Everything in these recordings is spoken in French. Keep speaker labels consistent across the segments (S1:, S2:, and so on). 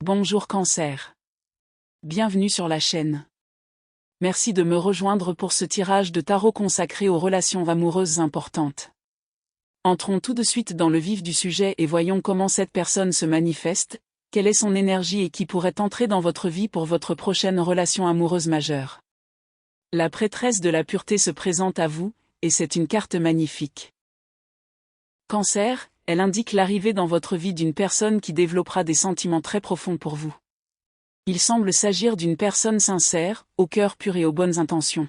S1: Bonjour Cancer. Bienvenue sur la chaîne. Merci de me rejoindre pour ce tirage de tarot consacré aux relations amoureuses importantes. Entrons tout de suite dans le vif du sujet et voyons comment cette personne se manifeste, quelle est son énergie et qui pourrait entrer dans votre vie pour votre prochaine relation amoureuse majeure. La prêtresse de la pureté se présente à vous, et c'est une carte magnifique. Cancer, elle indique l'arrivée dans votre vie d'une personne qui développera des sentiments très profonds pour vous. Il semble s'agir d'une personne sincère, au cœur pur et aux bonnes intentions.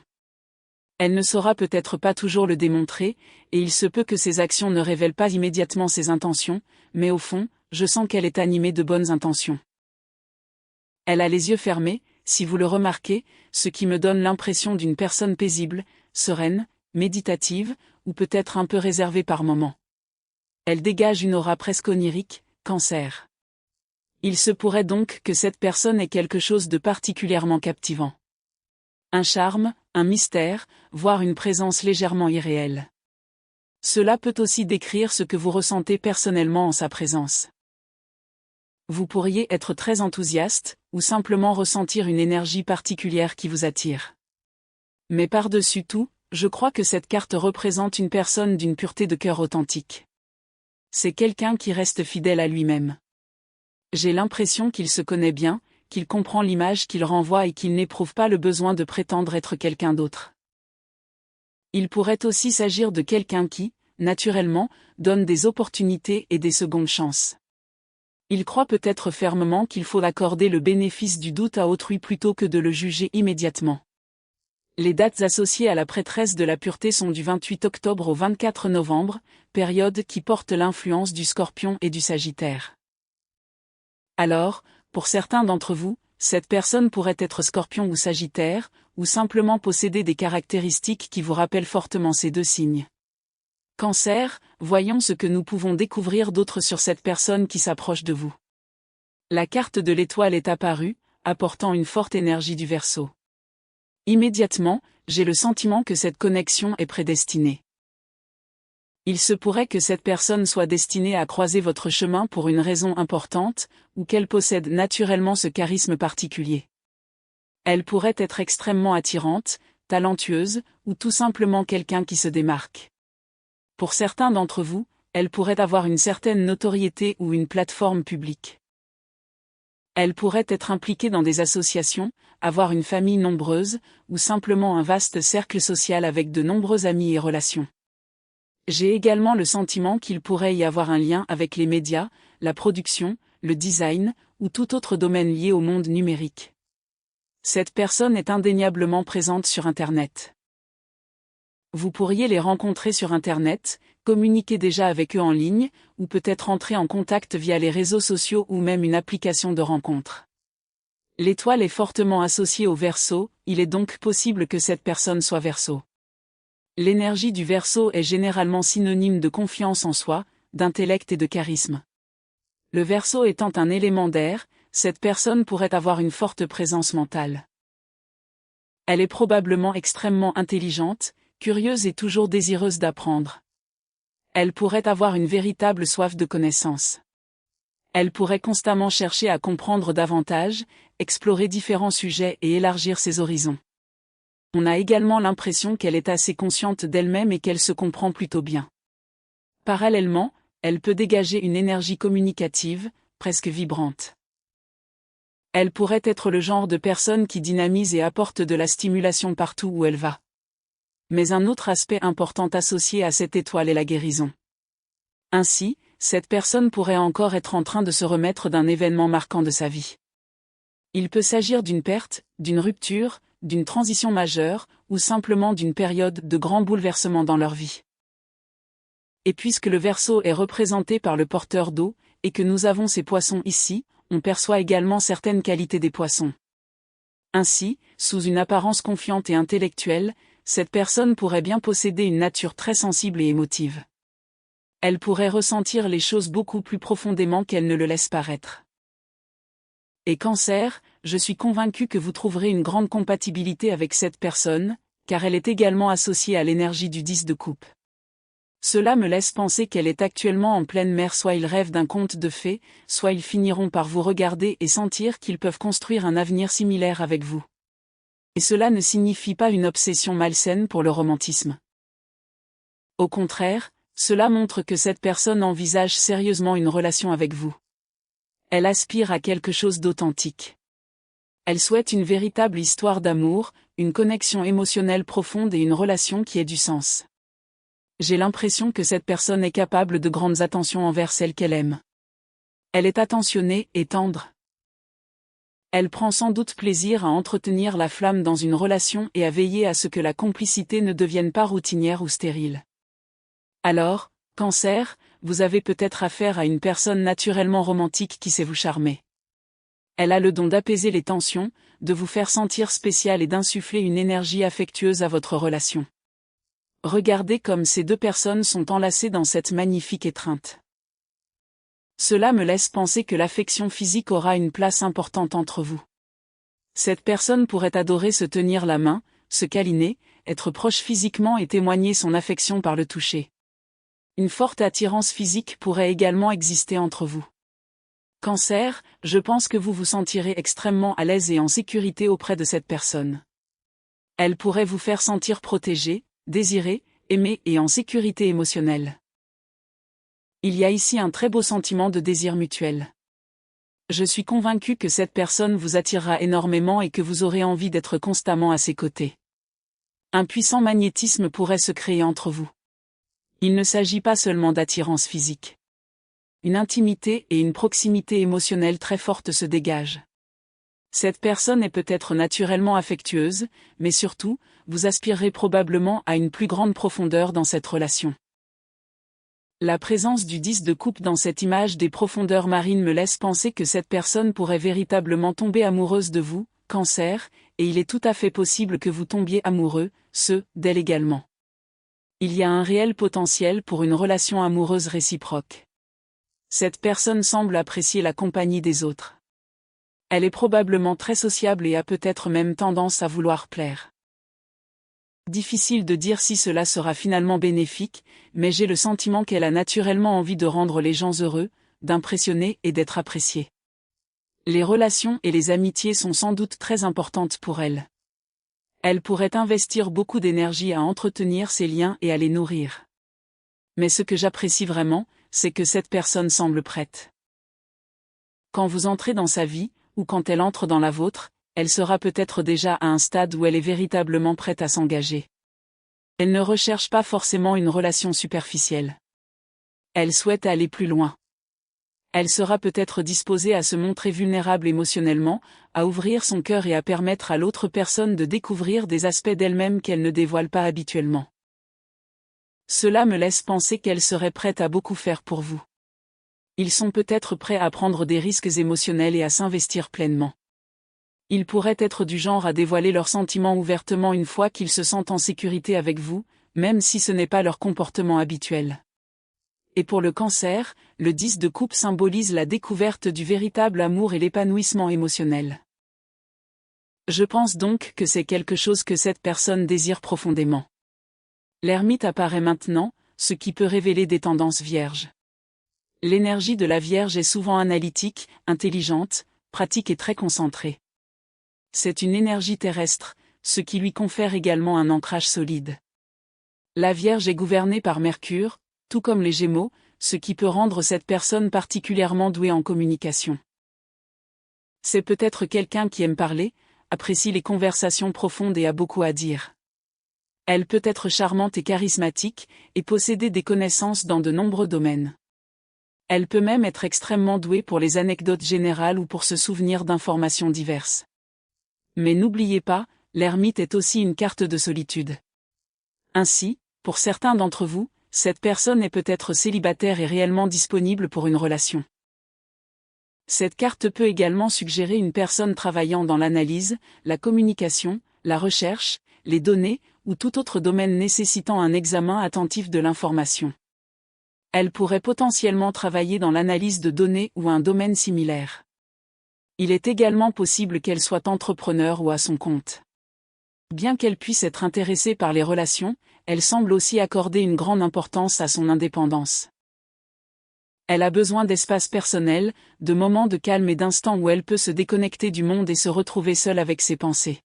S1: Elle ne saura peut-être pas toujours le démontrer, et il se peut que ses actions ne révèlent pas immédiatement ses intentions, mais au fond, je sens qu'elle est animée de bonnes intentions. Elle a les yeux fermés, si vous le remarquez, ce qui me donne l'impression d'une personne paisible, sereine, méditative, ou peut-être un peu réservée par moments. Elle dégage une aura presque onirique, Cancer. Il se pourrait donc que cette personne ait quelque chose de particulièrement captivant. Un charme, un mystère, voire une présence légèrement irréelle. Cela peut aussi décrire ce que vous ressentez personnellement en sa présence. Vous pourriez être très enthousiaste, ou simplement ressentir une énergie particulière qui vous attire. Mais par-dessus tout, je crois que cette carte représente une personne d'une pureté de cœur authentique. C'est quelqu'un qui reste fidèle à lui-même. J'ai l'impression qu'il se connaît bien, qu'il comprend l'image qu'il renvoie et qu'il n'éprouve pas le besoin de prétendre être quelqu'un d'autre. Il pourrait aussi s'agir de quelqu'un qui, naturellement, donne des opportunités et des secondes chances. Il croit peut-être fermement qu'il faut accorder le bénéfice du doute à autrui plutôt que de le juger immédiatement. Les dates associées à la prêtresse de la pureté sont du 28 octobre au 24 novembre, période qui porte l'influence du Scorpion et du Sagittaire. Alors, pour certains d'entre vous, cette personne pourrait être Scorpion ou Sagittaire, ou simplement posséder des caractéristiques qui vous rappellent fortement ces deux signes. Cancer, voyons ce que nous pouvons découvrir d'autre sur cette personne qui s'approche de vous. La carte de l'étoile est apparue, apportant une forte énergie du Verseau. Immédiatement, j'ai le sentiment que cette connexion est prédestinée. Il se pourrait que cette personne soit destinée à croiser votre chemin pour une raison importante, ou qu'elle possède naturellement ce charisme particulier. Elle pourrait être extrêmement attirante, talentueuse, ou tout simplement quelqu'un qui se démarque. Pour certains d'entre vous, elle pourrait avoir une certaine notoriété ou une plateforme publique. Elle pourrait être impliquée dans des associations, avoir une famille nombreuse, ou simplement un vaste cercle social avec de nombreux amis et relations. J'ai également le sentiment qu'il pourrait y avoir un lien avec les médias, la production, le design, ou tout autre domaine lié au monde numérique. Cette personne est indéniablement présente sur Internet. Vous pourriez les rencontrer sur Internet, communiquer déjà avec eux en ligne, ou peut-être entrer en contact via les réseaux sociaux ou même une application de rencontre. L'étoile est fortement associée au Verseau, il est donc possible que cette personne soit Verseau. L'énergie du Verseau est généralement synonyme de confiance en soi, d'intellect et de charisme. Le Verseau étant un élément d'air, cette personne pourrait avoir une forte présence mentale. Elle est probablement extrêmement intelligente, curieuse et toujours désireuse d'apprendre. Elle pourrait avoir une véritable soif de connaissance. Elle pourrait constamment chercher à comprendre davantage, explorer différents sujets et élargir ses horizons. On a également l'impression qu'elle est assez consciente d'elle-même et qu'elle se comprend plutôt bien. Parallèlement, elle peut dégager une énergie communicative, presque vibrante. Elle pourrait être le genre de personne qui dynamise et apporte de la stimulation partout où elle va. Mais un autre aspect important associé à cette étoile est la guérison. Ainsi, cette personne pourrait encore être en train de se remettre d'un événement marquant de sa vie. Il peut s'agir d'une perte, d'une rupture, d'une transition majeure, ou simplement d'une période de grands bouleversements dans leur vie. Et puisque le Verseau est représenté par le porteur d'eau, et que nous avons ces poissons ici, on perçoit également certaines qualités des poissons. Ainsi, sous une apparence confiante et intellectuelle, cette personne pourrait bien posséder une nature très sensible et émotive. Elle pourrait ressentir les choses beaucoup plus profondément qu'elle ne le laisse paraître. Et Cancer, je suis convaincu que vous trouverez une grande compatibilité avec cette personne, car elle est également associée à l'énergie du 10 de coupe. Cela me laisse penser qu'elle est actuellement en pleine mer, soit ils rêvent d'un conte de fées, soit ils finiront par vous regarder et sentir qu'ils peuvent construire un avenir similaire avec vous. Et cela ne signifie pas une obsession malsaine pour le romantisme. Au contraire, cela montre que cette personne envisage sérieusement une relation avec vous. Elle aspire à quelque chose d'authentique. Elle souhaite une véritable histoire d'amour, une connexion émotionnelle profonde et une relation qui ait du sens. J'ai l'impression que cette personne est capable de grandes attentions envers celle qu'elle aime. Elle est attentionnée et tendre. Elle prend sans doute plaisir à entretenir la flamme dans une relation et à veiller à ce que la complicité ne devienne pas routinière ou stérile. Alors, Cancer, vous avez peut-être affaire à une personne naturellement romantique qui sait vous charmer. Elle a le don d'apaiser les tensions, de vous faire sentir spécial et d'insuffler une énergie affectueuse à votre relation. Regardez comme ces deux personnes sont enlacées dans cette magnifique étreinte. Cela me laisse penser que l'affection physique aura une place importante entre vous. Cette personne pourrait adorer se tenir la main, se câliner, être proche physiquement et témoigner son affection par le toucher. Une forte attirance physique pourrait également exister entre vous. Cancer, je pense que vous vous sentirez extrêmement à l'aise et en sécurité auprès de cette personne. Elle pourrait vous faire sentir protégé, désiré, aimé et en sécurité émotionnelle. Il y a ici un très beau sentiment de désir mutuel. Je suis convaincu que cette personne vous attirera énormément et que vous aurez envie d'être constamment à ses côtés. Un puissant magnétisme pourrait se créer entre vous. Il ne s'agit pas seulement d'attirance physique. Une intimité et une proximité émotionnelle très forte se dégagent. Cette personne est peut-être naturellement affectueuse, mais surtout, vous aspirerez probablement à une plus grande profondeur dans cette relation. La présence du 10 de coupe dans cette image des profondeurs marines me laisse penser que cette personne pourrait véritablement tomber amoureuse de vous, Cancer, et il est tout à fait possible que vous tombiez amoureux, d'elle également. Il y a un réel potentiel pour une relation amoureuse réciproque. Cette personne semble apprécier la compagnie des autres. Elle est probablement très sociable et a peut-être même tendance à vouloir plaire. Difficile de dire si cela sera finalement bénéfique, mais j'ai le sentiment qu'elle a naturellement envie de rendre les gens heureux, d'impressionner et d'être appréciée. Les relations et les amitiés sont sans doute très importantes pour elle. Elle pourrait investir beaucoup d'énergie à entretenir ces liens et à les nourrir. Mais ce que j'apprécie vraiment, c'est que cette personne semble prête. Quand vous entrez dans sa vie, ou quand elle entre dans la vôtre, elle sera peut-être déjà à un stade où elle est véritablement prête à s'engager. Elle ne recherche pas forcément une relation superficielle. Elle souhaite aller plus loin. Elle sera peut-être disposée à se montrer vulnérable émotionnellement, à ouvrir son cœur et à permettre à l'autre personne de découvrir des aspects d'elle-même qu'elle ne dévoile pas habituellement. Cela me laisse penser qu'elle serait prête à beaucoup faire pour vous. Ils sont peut-être prêts à prendre des risques émotionnels et à s'investir pleinement. Ils pourraient être du genre à dévoiler leurs sentiments ouvertement une fois qu'ils se sentent en sécurité avec vous, même si ce n'est pas leur comportement habituel. Et pour le Cancer, le 10 de coupe symbolise la découverte du véritable amour et l'épanouissement émotionnel. Je pense donc que c'est quelque chose que cette personne désire profondément. L'ermite apparaît maintenant, ce qui peut révéler des tendances vierges. L'énergie de la Vierge est souvent analytique, intelligente, pratique et très concentrée. C'est une énergie terrestre, ce qui lui confère également un ancrage solide. La Vierge est gouvernée par Mercure, tout comme les Gémeaux, ce qui peut rendre cette personne particulièrement douée en communication. C'est peut-être quelqu'un qui aime parler, apprécie les conversations profondes et a beaucoup à dire. Elle peut être charmante et charismatique, et posséder des connaissances dans de nombreux domaines. Elle peut même être extrêmement douée pour les anecdotes générales ou pour se souvenir d'informations diverses. Mais n'oubliez pas, l'ermite est aussi une carte de solitude. Ainsi, pour certains d'entre vous, cette personne est peut-être célibataire et réellement disponible pour une relation. Cette carte peut également suggérer une personne travaillant dans l'analyse, la communication, la recherche, les données, ou tout autre domaine nécessitant un examen attentif de l'information. Elle pourrait potentiellement travailler dans l'analyse de données ou un domaine similaire. Il est également possible qu'elle soit entrepreneur ou à son compte. Bien qu'elle puisse être intéressée par les relations, elle semble aussi accorder une grande importance à son indépendance. Elle a besoin d'espace personnel, de moments de calme et d'instants où elle peut se déconnecter du monde et se retrouver seule avec ses pensées.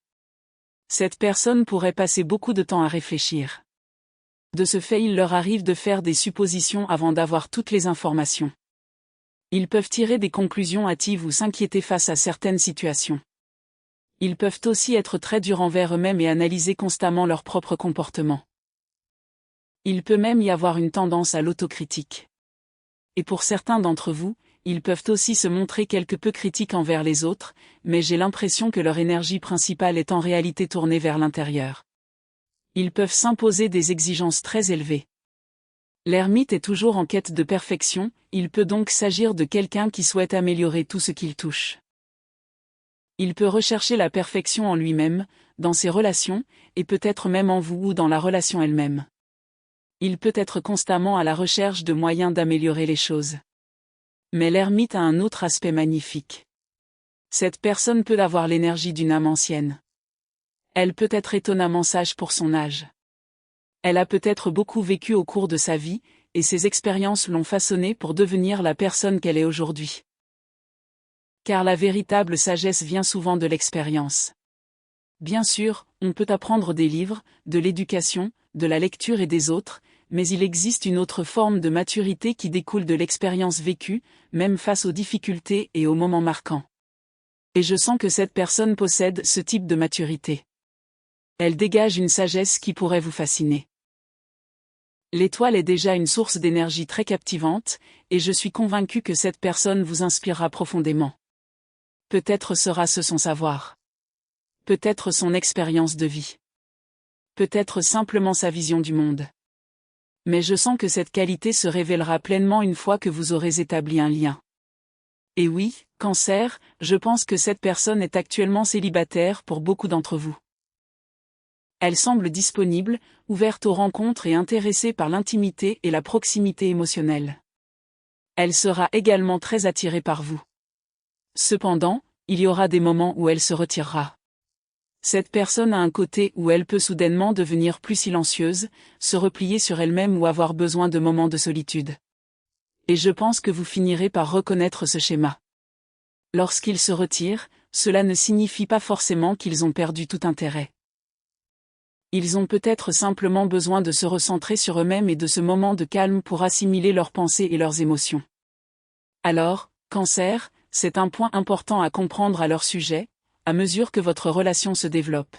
S1: Cette personne pourrait passer beaucoup de temps à réfléchir. De ce fait, il leur arrive de faire des suppositions avant d'avoir toutes les informations. Ils peuvent tirer des conclusions hâtives ou s'inquiéter face à certaines situations. Ils peuvent aussi être très durs envers eux-mêmes et analyser constamment leur propre comportement. Il peut même y avoir une tendance à l'autocritique. Et pour certains d'entre vous, ils peuvent aussi se montrer quelque peu critiques envers les autres, mais j'ai l'impression que leur énergie principale est en réalité tournée vers l'intérieur. Ils peuvent s'imposer des exigences très élevées. L'ermite est toujours en quête de perfection, il peut donc s'agir de quelqu'un qui souhaite améliorer tout ce qu'il touche. Il peut rechercher la perfection en lui-même, dans ses relations, et peut-être même en vous ou dans la relation elle-même. Il peut être constamment à la recherche de moyens d'améliorer les choses. Mais l'ermite a un autre aspect magnifique. Cette personne peut avoir l'énergie d'une âme ancienne. Elle peut être étonnamment sage pour son âge. Elle a peut-être beaucoup vécu au cours de sa vie, et ses expériences l'ont façonnée pour devenir la personne qu'elle est aujourd'hui. Car la véritable sagesse vient souvent de l'expérience. Bien sûr, on peut apprendre des livres, de l'éducation, de la lecture et des autres, mais il existe une autre forme de maturité qui découle de l'expérience vécue, même face aux difficultés et aux moments marquants. Et je sens que cette personne possède ce type de maturité. Elle dégage une sagesse qui pourrait vous fasciner. L'étoile est déjà une source d'énergie très captivante, et je suis convaincu que cette personne vous inspirera profondément. Peut-être sera-ce son savoir. Peut-être son expérience de vie. Peut-être simplement sa vision du monde. Mais je sens que cette qualité se révélera pleinement une fois que vous aurez établi un lien. Et oui, Cancer, je pense que cette personne est actuellement célibataire pour beaucoup d'entre vous. Elle semble disponible, ouverte aux rencontres et intéressée par l'intimité et la proximité émotionnelle. Elle sera également très attirée par vous. Cependant, il y aura des moments où elle se retirera. Cette personne a un côté où elle peut soudainement devenir plus silencieuse, se replier sur elle-même ou avoir besoin de moments de solitude. Et je pense que vous finirez par reconnaître ce schéma. Lorsqu'ils se retirent, cela ne signifie pas forcément qu'ils ont perdu tout intérêt. Ils ont peut-être simplement besoin de se recentrer sur eux-mêmes et de ce moment de calme pour assimiler leurs pensées et leurs émotions. Alors, Cancer, c'est un point important à comprendre à leur sujet, à mesure que votre relation se développe.